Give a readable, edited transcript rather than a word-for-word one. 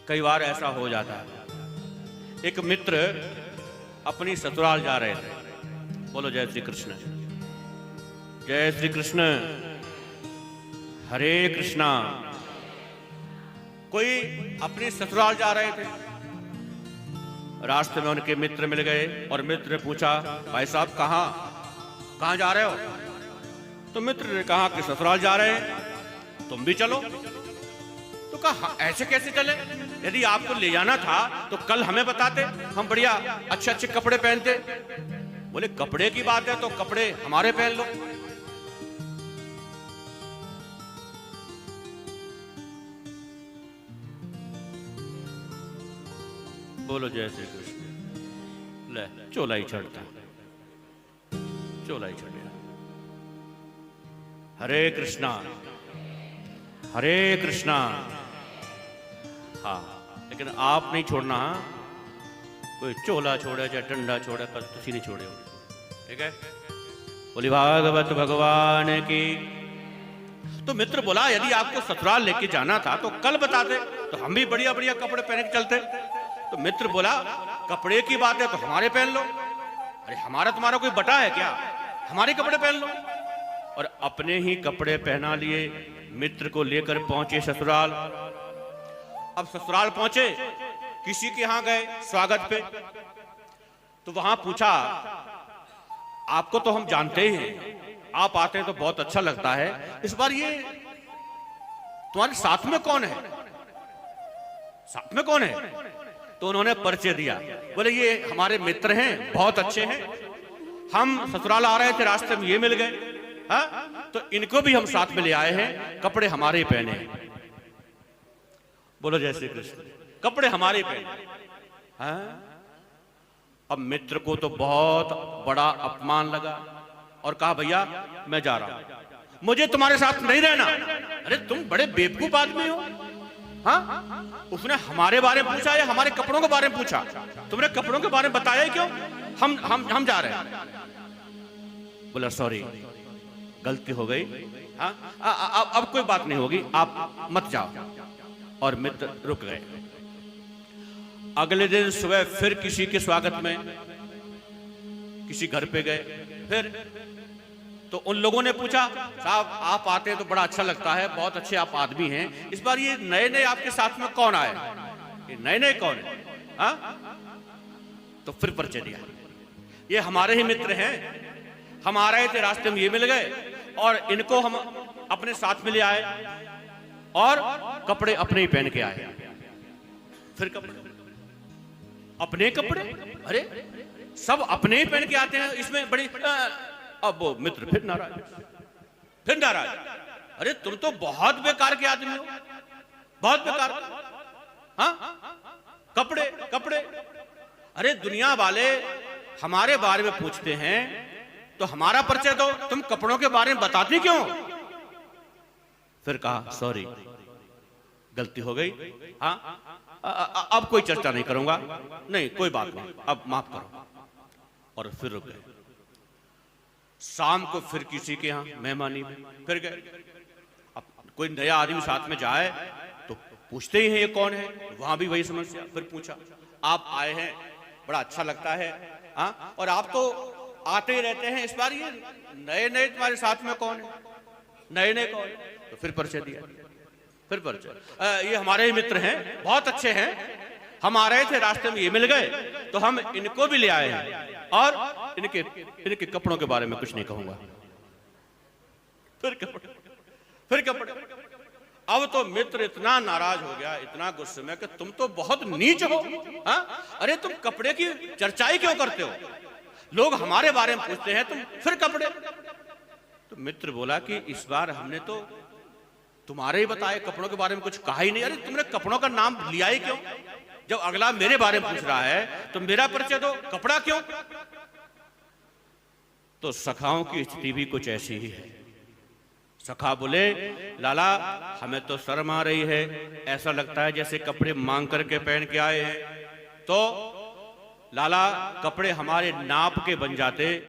कई बार ऐसा हो जाता है। एक मित्र अपनी ससुराल जा रहे थे। बोलो जय श्री कृष्ण। जय श्री कृष्ण। हरे कृष्णा। कोई अपनी ससुराल जा रहे थे, रास्ते में उनके मित्र मिल गए और मित्र ने पूछा, भाई साहब कहां जा रहे हो? तो मित्र ने कहा कि ससुराल जा रहे हैं, तुम भी चलो। तो कहा ऐसे कैसे चले? यदि आपको ले जाना था तो कल हमें बताते, हम बढ़िया अच्छे अच्छे कपड़े पहनते। बोले कपड़े की बात है तो कपड़े हमारे पहन लो। बोलो जय श्री कृष्ण। ले चोला ही चढ़ता, चोला ही चढ़ गया। हरे कृष्णा हरे कृष्णा। हाँ, लेकिन आप नहीं छोड़ना। हाँ, कोई चोला छोड़े चाहे डंडा छोड़े, पर तुसी नहीं छोड़े। ठीक है? बोली भागवत भगवान की। तो मित्र बोला यदि आपको ससुराल लेके जाना था तो कल बता दे, तो हम भी बढ़िया बढ़िया कपड़े पहन के चलते। तो मित्र बोला कपड़े की बात है तो हमारे पहन लो। अरे हमारा तुम्हारा कोई बटा है क्या? हमारे कपड़े पहन लो। और अपने ही कपड़े पहना लिए मित्र को लेकर पहुंचे ससुराल। अब ससुराल पहुंचे, किसी के यहां गए स्वागत पे, तो वहां पूछा, आपको तो हम जानते ही हैं, आप आते हैं तो बहुत अच्छा लगता है, इस बार ये तुम्हारे साथ में कौन है? साथ में कौन है? तो उन्होंने परिचय दिया। बोले ये हमारे मित्र हैं, बहुत अच्छे हैं, हम ससुराल आ रहे थे, रास्ते में ये मिल गए। हाँ, तो इनको भी हम साथ में ले आए हैं, कपड़े हमारे ही पहने हैं। बोलो जय श्री कृष्ण। कपड़े हमारे ही पहने। हाँ? अब मित्र को तो बहुत बड़ा अपमान लगा और कहा भैया मैं जा रहा हूं, मुझे तुम्हारे साथ नहीं रहना। अरे तुम बड़े बेवकूफ आदमी हो। हाँ? उसने हमारे बारे में पूछा या हमारे कपड़ों के बारे में पूछा? तुमने कपड़ों के बारे में बताया ही क्यों? हम जा रहे हैं। बोला सॉरी, गलती हो गई। हाँ, अब कोई बात नहीं होगी, आप मत जाओ। और मित्र रुक गए। अगले दिन सुबह फिर किसी के स्वागत में किसी घर पे गए। फिर तो उन लोगों ने पूछा, साहब आप आते हैं तो बड़ा अच्छा लगता है, बहुत अच्छे आप आदमी हैं, इस बार ये नए नए आपके साथ में कौन आए? ये नए नए कौन है? हाँ? तो फिर परिचय दिया, ये हमारे ही मित्र हैं, हम आ रहे थे, रास्ते में ये मिल गए और इनको हम अपने साथ में ले आए और कपड़े अपने ही पहन के आए। फिर कपड़े अपने कपड़े, अरे सब अपने ही पहन के आते हैं, इसमें बड़ी। अब वो मित्र फिर नाराज। अरे तुम तो बहुत बेकार के आदमी हो, बहुत बेकार। हाँ, कपड़े। अरे दुनिया वाले हमारे बारे में पूछते हैं तो हमारा परिचय दो, तुम कपड़ों के बारे में बताती क्यों? फिर कहा सॉरी, गलती हो गई। हाँ, अब कोई चर्चा नहीं करूंगा। नहीं कोई बात नहीं, अब माफ करो। और फिर रुक गए। शाम को फिर किसी के यहाँ मेहमानी में फिर गए। अब कोई नया आदमी साथ में जाए तो पूछते ही हैं ये कौन है? वहां भी वही समस्या। फिर पूछा, आप आए हैं, बड़ा अच्छा लगता है। हाँ, और आप तो आते ही रहते हैं, इस बार ये नए नए तुम्हारे साथ में कौन है? नए नए कौन? तो फिर परिचय दिया। फिर परिचय, ये हमारे ही मित्र हैं, बहुत अच्छे हैं, हम आ रहे थे, रास्ते में ये मिल गए तो हम इनको भी ले आए हैं और इनके कपड़ों के बारे में कुछ नहीं कहूंगा। फिर कपड़े। अब तो मित्र इतना नाराज हो गया, इतना गुस्से में कि तुम तो बहुत नीच हो। हाँ? अरे तुम कपड़े की चर्चा ही क्यों करते हो? लोग हमारे बारे में पूछते हैं, तुम फिर कपड़े। तो मित्र बोला कि इस बार हमने तो तुम्हारे ही बताए, कपड़ों के बारे में कुछ कहा ही नहीं। अरे तुमने कपड़ों का नाम लिया ही क्यों? जब अगला मेरे बारे में पूछ रहा है तो मेरा परिचय दो, कपड़ा क्यों? तो सखाओं की स्थिति भी कुछ ऐसी ही है। सखा बोले, लाला हमें तो शर्म आ रही है, ऐसा लगता है जैसे कपड़े मांग करके पहन के आए हैं। तो लाला कपड़े हमारे नाप के बन जाते